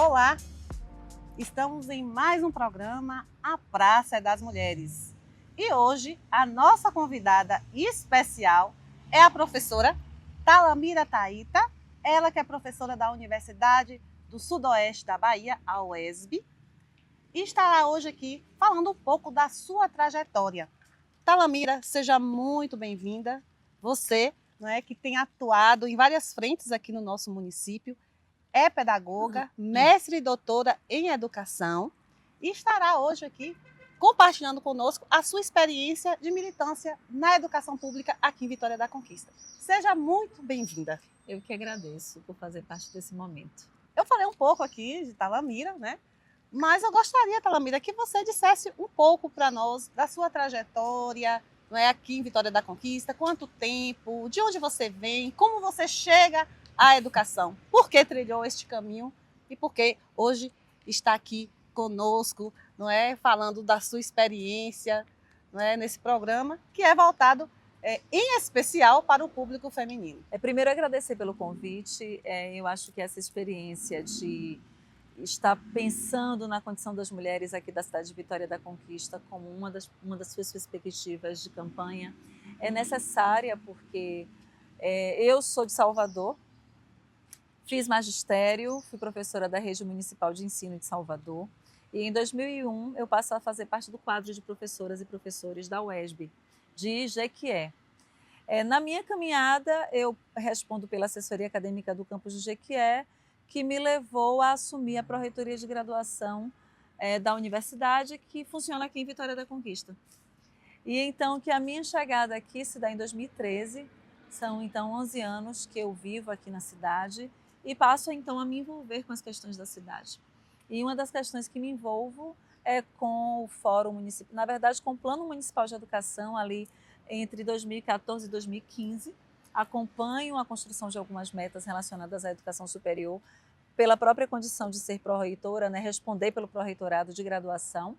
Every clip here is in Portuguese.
Olá! Estamos em mais um programa A Praça é das Mulheres. E hoje a nossa convidada especial é a professora Talamira Taita, ela que é professora da Universidade do Sudoeste da Bahia, a UESB, e estará hoje aqui falando um pouco da sua trajetória. Talamira, seja muito bem-vinda. Você, não é, que tem atuado em várias frentes aqui no nosso município, é pedagoga, mestre e doutora em educação e estará hoje aqui compartilhando conosco a sua experiência de militância na educação pública aqui em Vitória da Conquista. Seja muito bem-vinda. Eu que agradeço por fazer parte desse momento. Eu falei um pouco aqui de Talamira, né? Mas eu gostaria, Talamira, que você dissesse um pouco para nós da sua trajetória, não é, aqui em Vitória da Conquista, quanto tempo, de onde você vem, como você chega à educação, por que trilhou este caminho e por que hoje está aqui conosco, não é, falando da sua experiência, não é, nesse programa que é voltado em especial para o público feminino. Primeiro, agradecer pelo convite. Eu acho que essa experiência de estar pensando na condição das mulheres aqui da cidade de Vitória da Conquista como uma das suas perspectivas de campanha é necessária, porque eu sou de Salvador, fiz magistério, fui professora da Rede Municipal de Ensino de Salvador e em 2001 eu passo a fazer parte do quadro de professoras e professores da UESB, de Jequié. Na minha caminhada, eu respondo pela assessoria acadêmica do campus de Jequié, que me levou a assumir a pró-reitoria de graduação da universidade, que funciona aqui em Vitória da Conquista. E então que a minha chegada aqui se dá em 2013, são então 11 anos que eu vivo aqui na cidade e passo então a me envolver com as questões da cidade. E uma das questões que me envolvo é com o Fórum Municipal, na verdade com o Plano Municipal de Educação ali entre 2014 e 2015, acompanho a construção de algumas metas relacionadas à educação superior, pela própria condição de ser pró-reitora, né, responder pelo pró-reitorado de graduação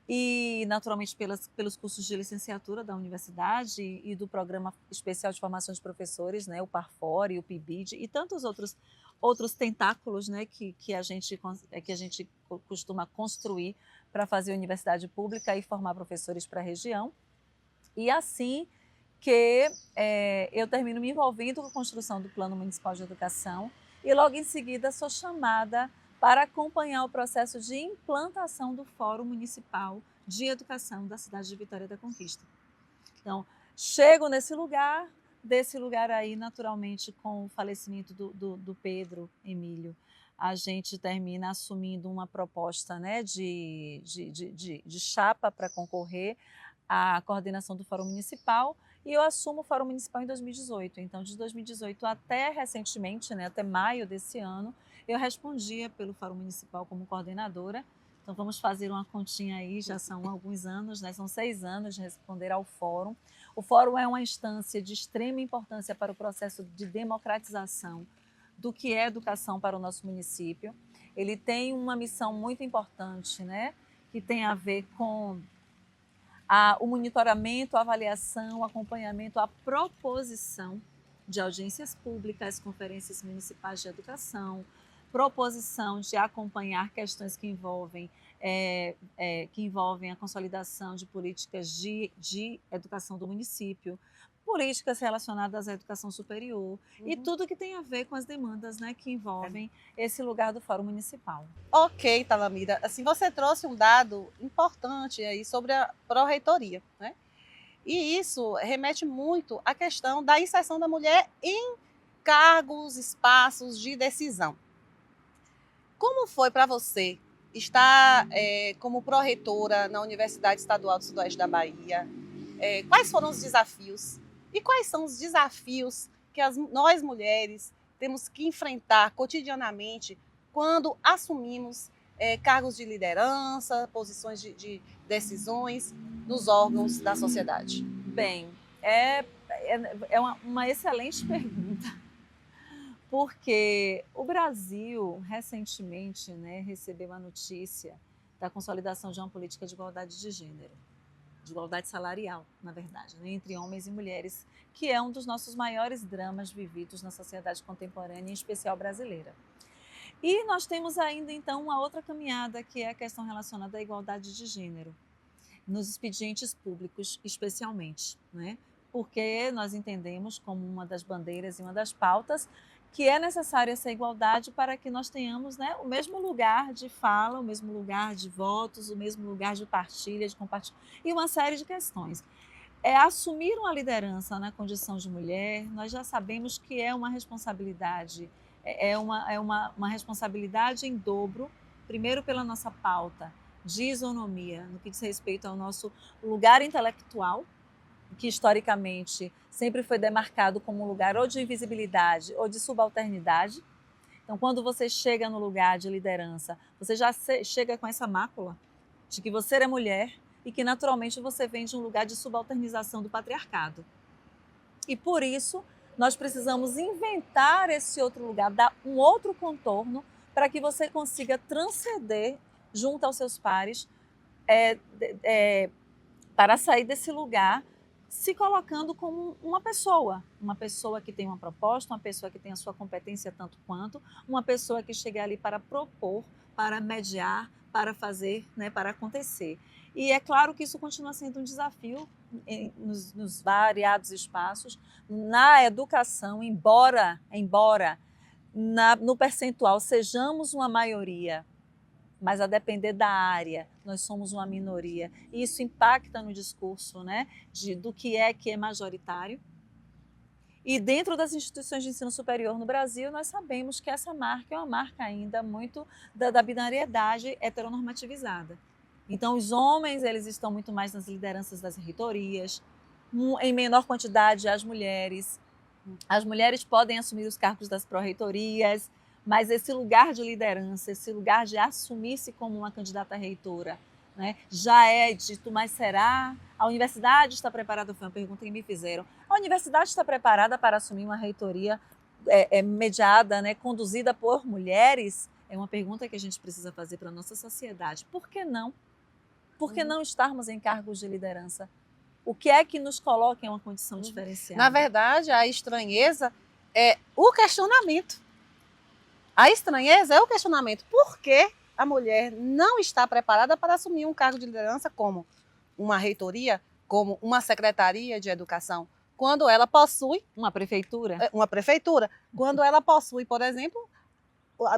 e, naturalmente, pelos cursos de licenciatura da universidade e do Programa Especial de Formação de Professores, né, o PARFOR e o PIBID, e tantos outros tentáculos, né, que a gente costuma construir para fazer universidade pública e formar professores para a região. E assim que eu termino me envolvendo com a construção do Plano Municipal de Educação e logo em seguida sou chamada para acompanhar o processo de implantação do Fórum Municipal de Educação da cidade de Vitória da Conquista. Então, chego nesse lugar, desse lugar aí, naturalmente, com o falecimento do Pedro Emílio, a gente termina assumindo uma proposta, né, de chapa para concorrer à coordenação do Fórum Municipal, e eu assumo o Fórum Municipal em 2018. Então, de 2018 até recentemente, né, até maio desse ano, eu respondia pelo Fórum Municipal como coordenadora. Então, vamos fazer uma continha aí, já são alguns anos, né, são 6 anos de responder ao Fórum. O Fórum é uma instância de extrema importância para o processo de democratização do que é educação para o nosso município. Ele tem uma missão muito importante, né, que tem a ver com o monitoramento, a avaliação, o acompanhamento, a proposição de audiências públicas, conferências municipais de educação, proposição de acompanhar questões que envolvem a consolidação de políticas de educação do município, políticas relacionadas à educação superior e tudo que tem a ver com as demandas, né, que envolvem esse lugar do Fórum Municipal. Ok, Talamira, assim, você trouxe um dado importante aí sobre a pró-reitoria, né? E isso remete muito à questão da inserção da mulher em cargos, espaços de decisão. Como foi para você estar como pró-reitora na Universidade Estadual do Sudoeste da Bahia? Quais foram os desafios? E quais são os desafios que nós mulheres temos que enfrentar cotidianamente quando assumimos cargos de liderança, posições de decisões nos órgãos da sociedade? Bem, é uma excelente pergunta, porque o Brasil recentemente, né, recebeu a notícia da consolidação de uma política de igualdade de gênero, de igualdade salarial, na verdade, né, entre homens e mulheres, que é um dos nossos maiores dramas vividos na sociedade contemporânea, em especial brasileira. E nós temos ainda, então, uma outra caminhada, que é a questão relacionada à igualdade de gênero, nos expedientes públicos, especialmente, né? Porque nós entendemos como uma das bandeiras e uma das pautas que é necessária essa igualdade para que nós tenhamos, né, o mesmo lugar de fala, o mesmo lugar de votos, o mesmo lugar de partilha, de compartilhar, e uma série de questões. Assumir uma liderança na condição de mulher, nós já sabemos que é uma responsabilidade, uma responsabilidade em dobro, primeiro pela nossa pauta de isonomia, no que diz respeito ao nosso lugar intelectual, que historicamente sempre foi demarcado como um lugar ou de invisibilidade ou de subalternidade. Então, quando você chega no lugar de liderança, você já chega com essa mácula de que você é mulher e que naturalmente você vem de um lugar de subalternização do patriarcado. E por isso, nós precisamos inventar esse outro lugar, dar um outro contorno para que você consiga transcender junto aos seus pares, para sair desse lugar se colocando como uma pessoa que tem uma proposta, uma pessoa que tem a sua competência tanto quanto, uma pessoa que chega ali para propor, para mediar, para fazer, né, para acontecer. E é claro que isso continua sendo um desafio nos variados espaços, na educação, embora no percentual sejamos uma maioria, mas a depender da área, nós somos uma minoria. E isso impacta no discurso, né, do que é majoritário. E dentro das instituições de ensino superior no Brasil, nós sabemos que essa marca é uma marca ainda muito da binariedade heteronormativizada. Então, os homens, eles estão muito mais nas lideranças das reitorias, em menor quantidade as mulheres. As mulheres podem assumir os cargos das pró-reitorias, mas esse lugar de liderança, esse lugar de assumir-se como uma candidata a reitora, né, já é dito, mas será? A universidade está preparada? Foi uma pergunta que me fizeram. A universidade está preparada para assumir uma reitoria mediada, né, conduzida por mulheres? É uma pergunta que a gente precisa fazer para a nossa sociedade. Por que não? Por que não estarmos em cargos de liderança? O que é que nos coloca em uma condição diferenciada? Na verdade, a estranheza é o questionamento. A estranheza é o questionamento. Por que a mulher não está preparada para assumir um cargo de liderança como uma reitoria, como uma secretaria de educação, quando ela possui uma prefeitura? Quando ela possui, por exemplo,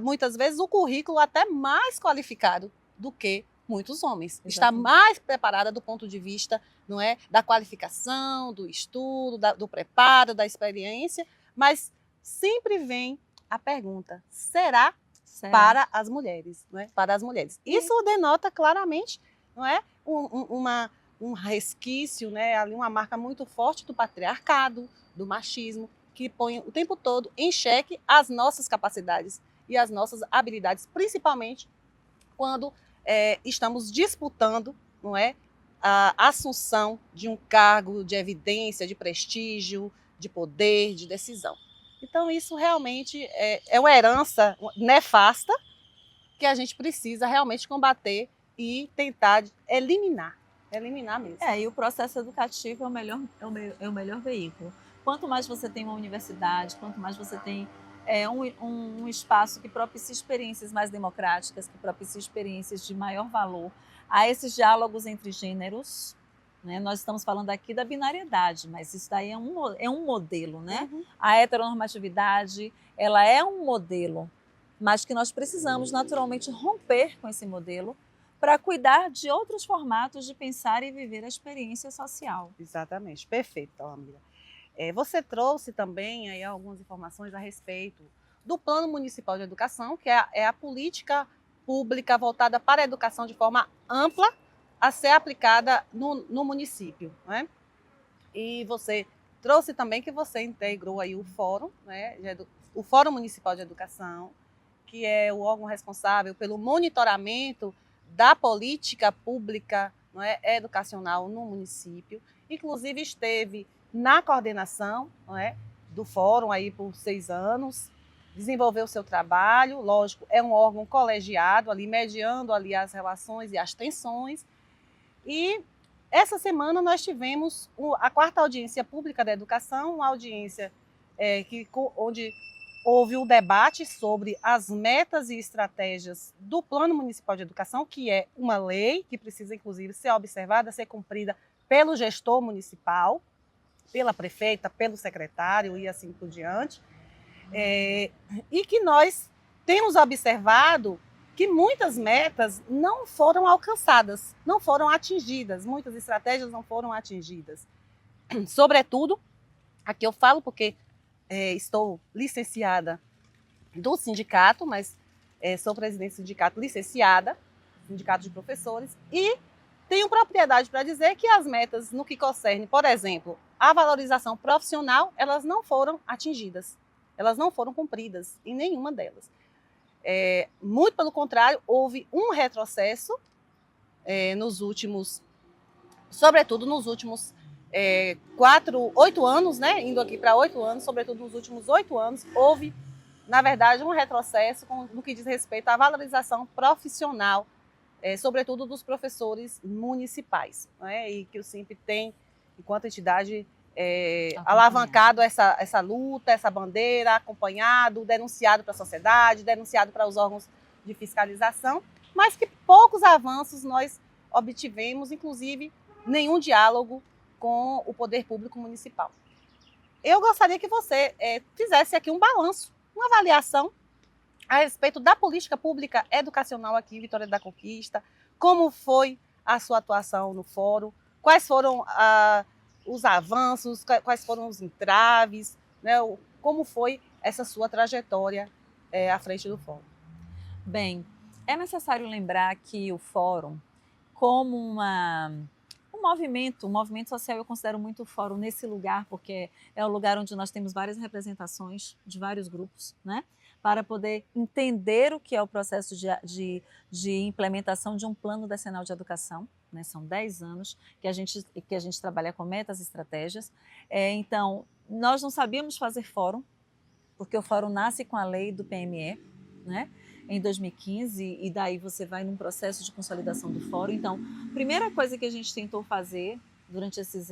muitas vezes o currículo até mais qualificado do que muitos homens. Exatamente. Está mais preparada do ponto de vista, não é, da qualificação, do estudo, do preparo, da experiência, mas sempre vem a pergunta: será para as mulheres, não é? Para as mulheres. Isso denota claramente, não é, um resquício, né, ali uma marca muito forte do patriarcado, do machismo, que põe o tempo todo em xeque as nossas capacidades e as nossas habilidades, principalmente quando estamos disputando, não é, a assunção de um cargo de evidência, de prestígio, de poder, de decisão. Então, isso realmente é uma herança nefasta que a gente precisa realmente combater e tentar eliminar mesmo. E o processo educativo é o melhor veículo. Quanto mais você tem uma universidade, quanto mais você tem um espaço que propicie experiências mais democráticas, que propicie experiências de maior valor a esses diálogos entre gêneros, né? Nós estamos falando aqui da binariedade, mas isso daí é um modelo, né? Uhum. A heteronormatividade, ela é um modelo, mas que nós precisamos naturalmente romper com esse modelo para cuidar de outros formatos de pensar e viver a experiência social. Exatamente, perfeito, Talamira. Você trouxe também aí algumas informações a respeito do Plano Municipal de Educação, que é a política pública voltada para a educação de forma ampla a ser aplicada no município, né? E você trouxe também que você integrou aí o Fórum, né, o Fórum Municipal de Educação, que é o órgão responsável pelo monitoramento da política pública, não é, educacional no município. Inclusive esteve na coordenação, não é, do fórum aí por 6 anos, desenvolveu o seu trabalho, lógico, é um órgão colegiado, ali mediando ali as relações e as tensões. E essa semana nós tivemos a 4ª audiência pública da educação, uma audiência onde houve o debate sobre as metas e estratégias do Plano Municipal de Educação, que é uma lei que precisa, inclusive, ser observada, ser cumprida pelo gestor municipal, pela prefeita, pelo secretário e assim por diante. E que nós temos observado que muitas metas não foram alcançadas, não foram atingidas, muitas estratégias não foram atingidas. Sobretudo, aqui eu falo porque estou licenciada do sindicato, mas sou presidente do sindicato licenciada, sindicato de professores, e tenho propriedade para dizer que as metas no que concerne, por exemplo, a valorização profissional, elas não foram atingidas, elas não foram cumpridas em nenhuma delas. Muito pelo contrário, houve um retrocesso sobretudo nos últimos 8 anos, né? Indo aqui para 8 anos, sobretudo nos últimos 8 anos, houve, na verdade, um retrocesso no que diz respeito à valorização profissional, sobretudo dos professores municipais, né? E que o SINP tem, enquanto entidade, alavancado essa luta, essa bandeira, acompanhado, denunciado para a sociedade, denunciado para os órgãos de fiscalização, mas que poucos avanços nós obtivemos, inclusive nenhum diálogo com o poder público municipal. Eu gostaria que você fizesse aqui um balanço, uma avaliação a respeito da política pública educacional aqui em Vitória da Conquista, como foi a sua atuação no fórum, quais foram os avanços, quais foram os entraves, né? Como foi essa sua trajetória à frente do fórum. Bem, é necessário lembrar que o fórum, como um movimento social, eu considero muito o fórum nesse lugar, porque é o lugar onde nós temos várias representações de vários grupos, né? Para poder entender o que é o processo de implementação de um plano decenal de educação, né? São 10 anos que a gente trabalha com metas e estratégias. Então, nós não sabíamos fazer fórum, porque o fórum nasce com a lei do PME, né? Em 2015, e daí você vai num processo de consolidação do fórum. Então, a primeira coisa que a gente tentou fazer durante esses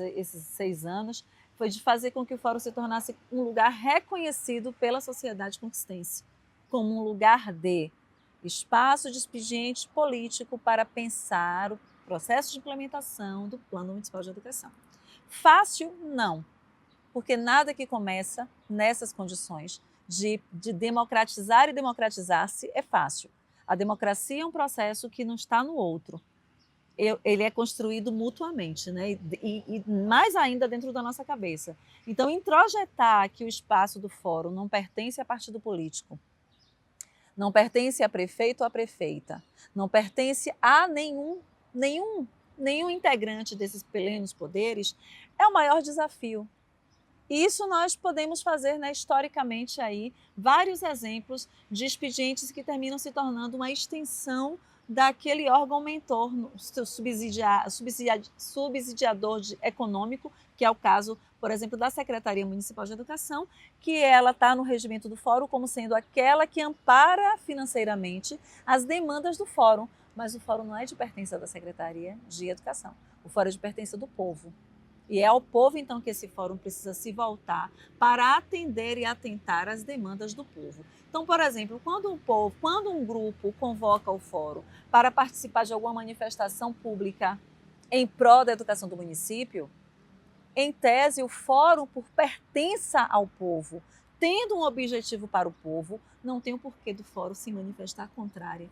6 anos foi de fazer com que o fórum se tornasse um lugar reconhecido pela sociedade conquistense, como um lugar de espaço de expediente político para pensar o processo de implementação do Plano Municipal de Educação. Fácil? Não, porque nada que começa nessas condições de democratizar e democratizar-se é fácil. A democracia é um processo que não está no outro. Ele é construído mutuamente, né? E mais ainda dentro da nossa cabeça. Então, introjetar que o espaço do fórum não pertence a partido político, não pertence a prefeito ou a prefeita, não pertence a nenhum integrante desses plenos poderes, é o maior desafio. E isso nós podemos fazer, né, historicamente aí, vários exemplos de expedientes que terminam se tornando uma extensão daquele órgão mentor, subsidiador econômico, que é o caso, por exemplo, da Secretaria Municipal de Educação, que ela está no regimento do fórum como sendo aquela que ampara financeiramente as demandas do fórum, mas o fórum não é de pertença da Secretaria de Educação, o fórum é de pertença do povo. E é ao povo, então, que esse fórum precisa se voltar para atender e atentar às demandas do povo. Então, por exemplo, quando um grupo convoca o fórum para participar de alguma manifestação pública em prol da educação do município, em tese, o fórum, por pertença ao povo, tendo um objetivo para o povo, não tem o porquê do fórum se manifestar contrária.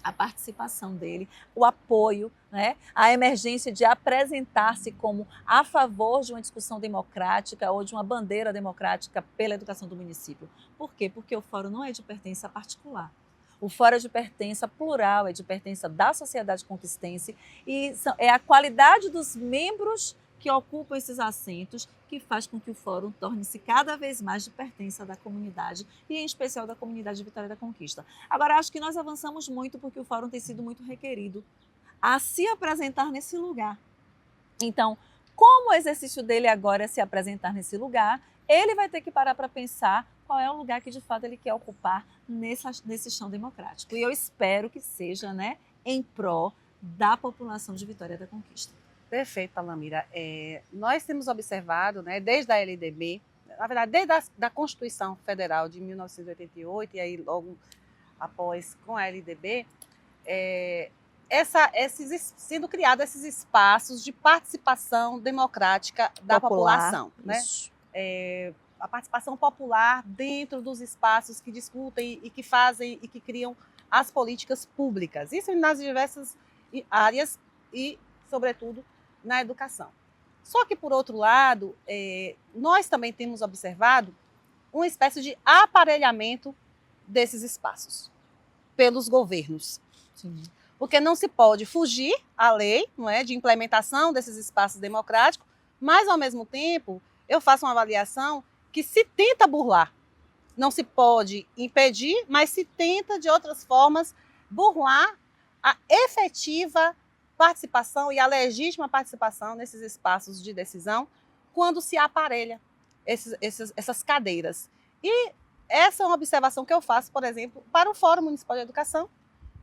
A participação dele, o apoio, né, a emergência de apresentar-se como a favor de uma discussão democrática ou de uma bandeira democrática pela educação do município. Por quê? Porque o fórum não é de pertença particular. O fórum é de pertença plural, é de pertença da sociedade conquistense e é a qualidade dos membros que ocupam esses assentos que faz com que o fórum torne-se cada vez mais de pertença da comunidade e, em especial, da comunidade de Vitória da Conquista. Agora, acho que nós avançamos muito porque o fórum tem sido muito requerido a se apresentar nesse lugar. Então, como o exercício dele agora é se apresentar nesse lugar, ele vai ter que parar para pensar qual é o lugar que, de fato, ele quer ocupar nesse chão democrático. E eu espero que seja, né, em pró da população de Vitória da Conquista. Perfeito, Talamira. Nós temos observado, né, desde a LDB, na verdade, desde da Constituição Federal de 1988, e aí logo após com a LDB, sendo criados esses espaços de participação democrática da população. Né? A participação popular dentro dos espaços que discutem e que fazem e que criam as políticas públicas. Isso nas diversas áreas e, sobretudo, na educação. Só que, por outro lado, nós também temos observado uma espécie de aparelhamento desses espaços pelos governos. Sim. Porque não se pode fugir à lei, não é, de implementação desses espaços democráticos, mas, ao mesmo tempo, eu faço uma avaliação que se tenta burlar. Não se pode impedir, mas se tenta, de outras formas, burlar a efetiva participação e a legítima participação nesses espaços de decisão quando se aparelha essas cadeiras. E essa é uma observação que eu faço, por exemplo, para o Fórum Municipal de Educação,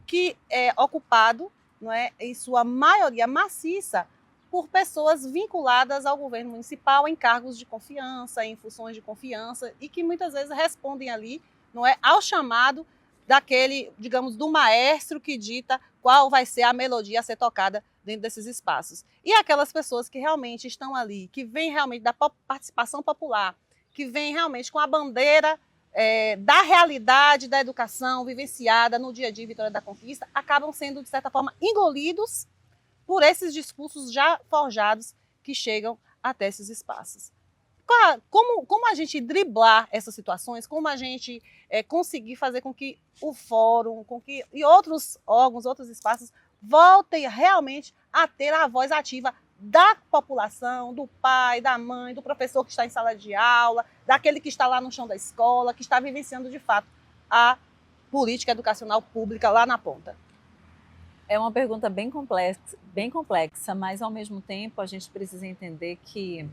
que é ocupado, não é, em sua maioria maciça, por pessoas vinculadas ao governo municipal em cargos de confiança, em funções de confiança, e que muitas vezes respondem ali, não é, ao chamado daquele, digamos, do maestro que dita qual vai ser a melodia a ser tocada dentro desses espaços. E aquelas pessoas que realmente estão ali, que vêm realmente da participação popular, que vêm realmente com a bandeira da realidade da educação vivenciada no dia a dia em Vitória da Conquista, acabam sendo, de certa forma, engolidos por esses discursos já forjados que chegam até esses espaços. Como a gente driblar essas situações, como a gente conseguir fazer com que o fórum, e outros órgãos, outros espaços, voltem realmente a ter a voz ativa da população, do pai, da mãe, do professor que está em sala de aula, daquele que está lá no chão da escola, que está vivenciando de fato a política educacional pública lá na ponta. É uma pergunta bem complexa, mas ao mesmo tempo a gente precisa entender que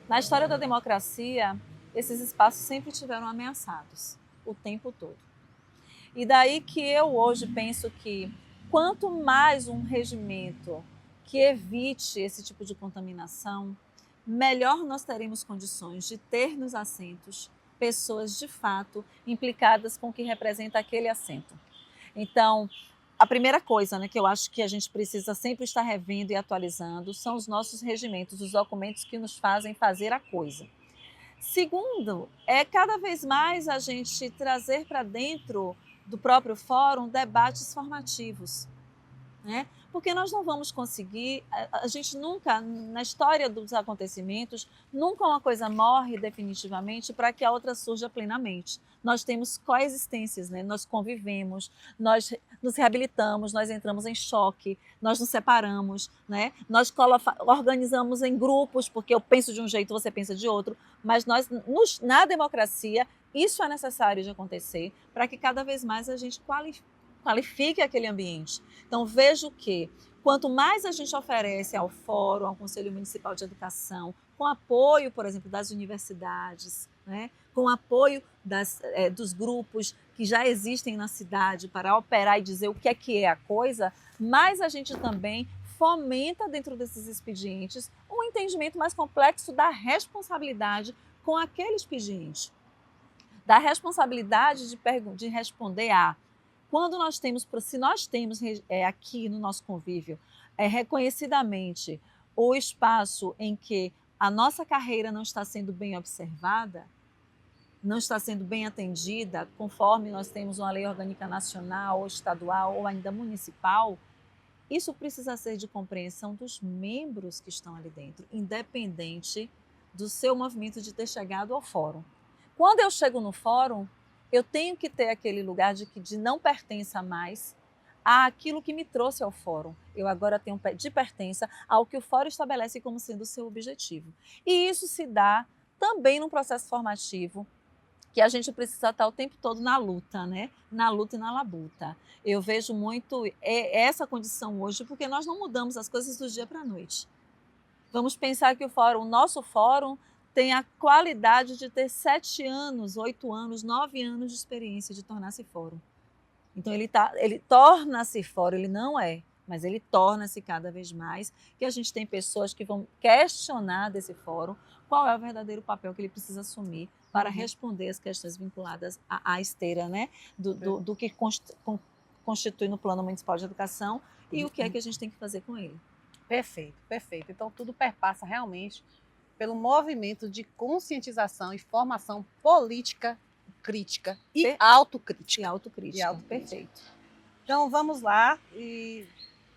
na história da democracia esses espaços sempre estiveram ameaçados o tempo todo. E daí que eu hoje penso que quanto mais um regimento que evite esse tipo de contaminação, melhor nós teremos condições de ter nos assentos pessoas de fato implicadas com o que representa aquele assento. Então, a primeira coisa, né, que eu acho que a gente precisa sempre estar revendo e atualizando são os nossos regimentos, os documentos que nos fazem fazer a coisa. Segundo, é cada vez mais a gente trazer para dentro do próprio fórum debates formativos, né? Porque nós não vamos conseguir, a gente nunca, na história dos acontecimentos, nunca uma coisa morre definitivamente para que a outra surja plenamente. Nós temos coexistências, né? Nós convivemos, nós nos reabilitamos, nós entramos em choque, nós nos separamos, né? Nós organizamos em grupos, porque eu penso de um jeito, você pensa de outro, mas na democracia, isso é necessário de acontecer para que cada vez mais a gente qualifique aquele ambiente. Então, vejo que quanto mais a gente oferece ao Fórum, ao Conselho Municipal de Educação, com apoio, por exemplo, das universidades, né, com apoio dos grupos que já existem na cidade para operar e dizer o que é a coisa, mais a gente também fomenta dentro desses expedientes um entendimento mais complexo da responsabilidade com aquele expediente, da responsabilidade de responder a se nós temos aqui no nosso convívio reconhecidamente o espaço em que a nossa carreira não está sendo bem observada, não está sendo bem atendida, conforme nós temos uma lei orgânica nacional, ou estadual, ou ainda municipal, isso precisa ser de compreensão dos membros que estão ali dentro, independente do seu movimento de ter chegado ao fórum. Quando eu chego no fórum, eu tenho que ter aquele lugar de não pertença mais àquilo que me trouxe ao fórum. Eu agora tenho de pertença ao que o fórum estabelece como sendo o seu objetivo. E isso se dá também num processo formativo, que a gente precisa estar o tempo todo na luta, né? Na luta e na labuta. Eu vejo muito essa condição hoje, porque nós não mudamos as coisas do dia para a noite. Vamos pensar que o nosso fórum, tem a qualidade de ter 7 anos, 8 anos, 9 anos de experiência de tornar-se fórum. Então, ele torna-se fórum, ele não é, mas ele torna-se cada vez mais, que a gente tem pessoas que vão questionar desse fórum qual é o verdadeiro papel que ele precisa assumir para responder as questões vinculadas à esteira, né, do que constitui no Plano Municipal de Educação e o que é que a gente tem que fazer com ele. Perfeito, perfeito. Então, tudo perpassa realmente pelo movimento de conscientização e formação política, crítica e autocrítica. E autocrítica, perfeito. Então, vamos lá e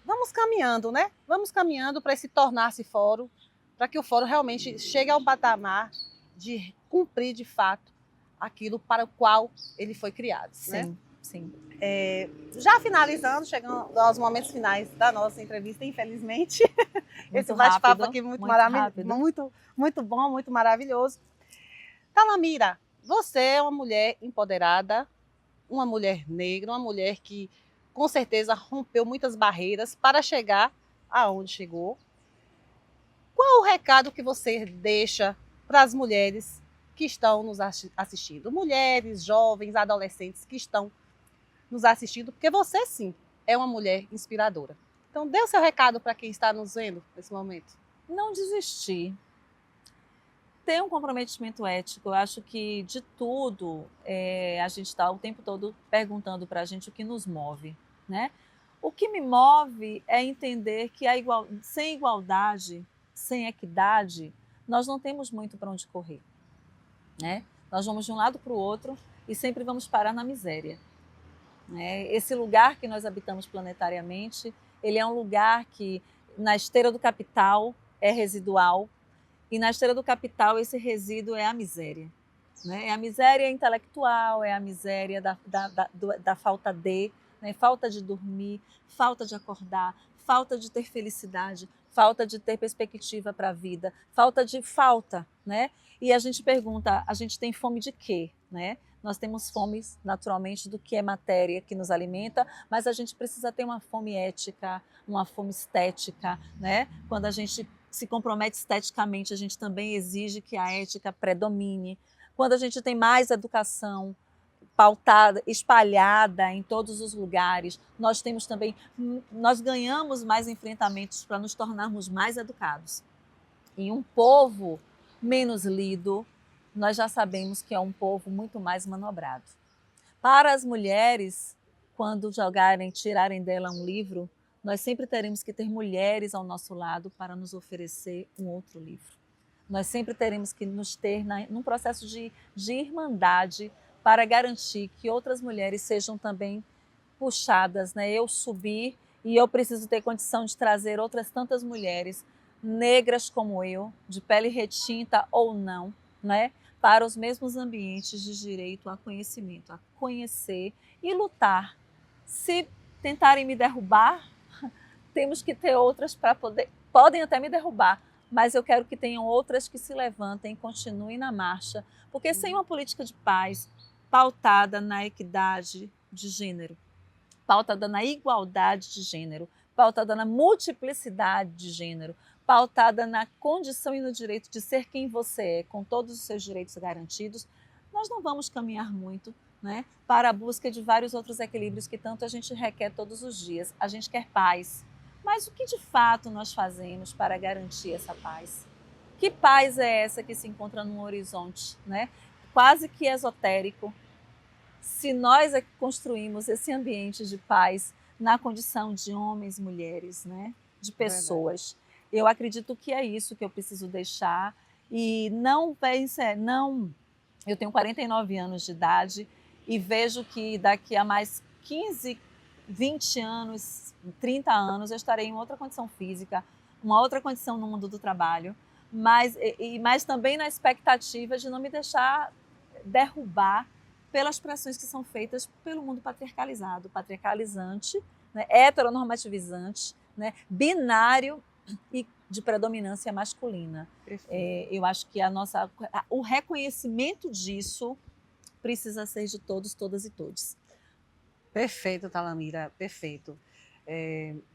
vamos caminhando, né? Vamos caminhando para esse tornar-se fórum, para que o fórum realmente chegue ao patamar de cumprir, de fato, aquilo para o qual ele foi criado. Sim, né? Sim. Já finalizando, chegando aos momentos finais da nossa entrevista, infelizmente. Esse bate-papo aqui muito maravilhoso, muito bom, muito maravilhoso. Talamira, você é uma mulher empoderada, uma mulher negra, uma mulher que com certeza rompeu muitas barreiras para chegar aonde chegou. Qual o recado que você deixa para as mulheres que estão nos assistindo? Mulheres, jovens, adolescentes que estão nos assistindo, porque você sim é uma mulher inspiradora. Então dê o seu recado para quem está nos vendo nesse momento. Não desistir. Ter um comprometimento ético. Eu acho que de tudo a gente está o tempo todo perguntando para a gente o que nos move, né? O que me move é entender que sem igualdade, sem equidade, nós não temos muito para onde correr, né? Nós vamos de um lado para o outro e sempre vamos parar na miséria. Esse lugar que nós habitamos planetariamente, ele é um lugar que na esteira do capital é residual e na esteira do capital esse resíduo é a miséria. É a miséria intelectual, é a miséria da falta de, falta de dormir, falta de acordar, falta de ter felicidade, falta de ter perspectiva para a vida, falta. E a gente pergunta, a gente tem fome de quê? Nós temos fome, naturalmente, do que é matéria que nos alimenta, mas a gente precisa ter uma fome ética, uma fome estética. Quando a gente se compromete esteticamente, a gente também exige que a ética predomine. Quando a gente tem mais educação pautada, espalhada em todos os lugares, nós ganhamos mais enfrentamentos para nos tornarmos mais educados. E um povo menos lido, nós já sabemos que é um povo muito mais manobrado. Para as mulheres, quando tirarem dela um livro, nós sempre teremos que ter mulheres ao nosso lado para nos oferecer um outro livro. Nós sempre teremos que nos ter num processo de irmandade para garantir que outras mulheres sejam também puxadas. Eu subir e eu preciso ter condição de trazer outras tantas mulheres negras como eu, de pele retinta ou não, para os mesmos ambientes de direito a conhecimento, a conhecer e lutar. Se tentarem me derrubar, temos que ter outras para poder... Podem até me derrubar, mas eu quero que tenham outras que se levantem e continuem na marcha, porque sem uma política de paz pautada na equidade de gênero, pautada na igualdade de gênero, pautada na multiplicidade de gênero, pautada na condição e no direito de ser quem você é, com todos os seus direitos garantidos, nós não vamos caminhar muito para a busca de vários outros equilíbrios que tanto a gente requer todos os dias. A gente quer paz, mas o que de fato nós fazemos para garantir essa paz? Que paz é essa que se encontra num horizonte quase que esotérico, se nós é que construímos esse ambiente de paz na condição de homens, mulheres, de pessoas? Verdade. Eu acredito que é isso que eu preciso deixar e não pense, eu tenho 49 anos de idade e vejo que daqui a mais 15, 20 anos, 30 anos, eu estarei em outra condição física, uma outra condição no mundo do trabalho, mas também na expectativa de não me deixar derrubar pelas pressões que são feitas pelo mundo patriarcalizado, patriarcalizante, heteronormativizante, binário e de predominância masculina. Eu acho que o reconhecimento disso precisa ser de todos, todas e todos. Perfeito, Talamira, perfeito.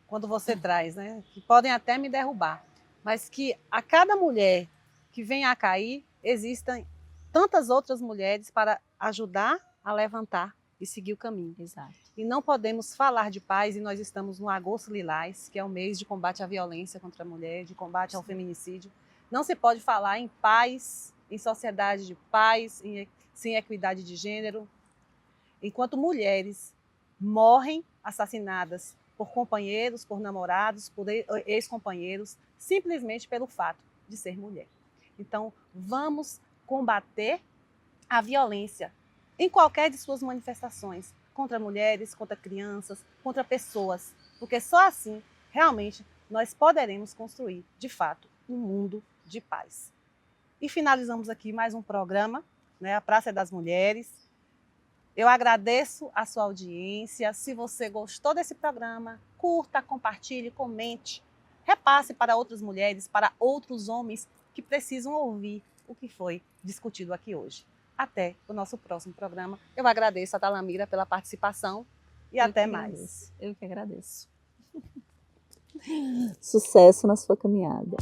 Quando você traz, que podem até me derrubar, mas que a cada mulher que vem a cair, existem tantas outras mulheres para ajudar a levantar e seguir o caminho. Exato. E não podemos falar de paz e nós estamos no Agosto Lilás, que é o mês de combate à violência contra a mulher, de combate ao feminicídio, Não se pode falar em paz, em sociedade de paz, sem equidade de gênero, enquanto mulheres morrem assassinadas por companheiros, por namorados, por ex-companheiros, simplesmente pelo fato de ser mulher. Então, vamos combater a violência em qualquer de suas manifestações, contra mulheres, contra crianças, contra pessoas, porque só assim, realmente, nós poderemos construir, de fato, um mundo de paz. E finalizamos aqui mais um programa, né, a Praça das Mulheres. Eu agradeço a sua audiência. Se você gostou desse programa, curta, compartilhe, comente, repasse para outras mulheres, para outros homens que precisam ouvir o que foi discutido aqui hoje. Até o nosso próximo programa. Eu agradeço a Talamira pela participação e até mais. Eu que agradeço. Sucesso na sua caminhada.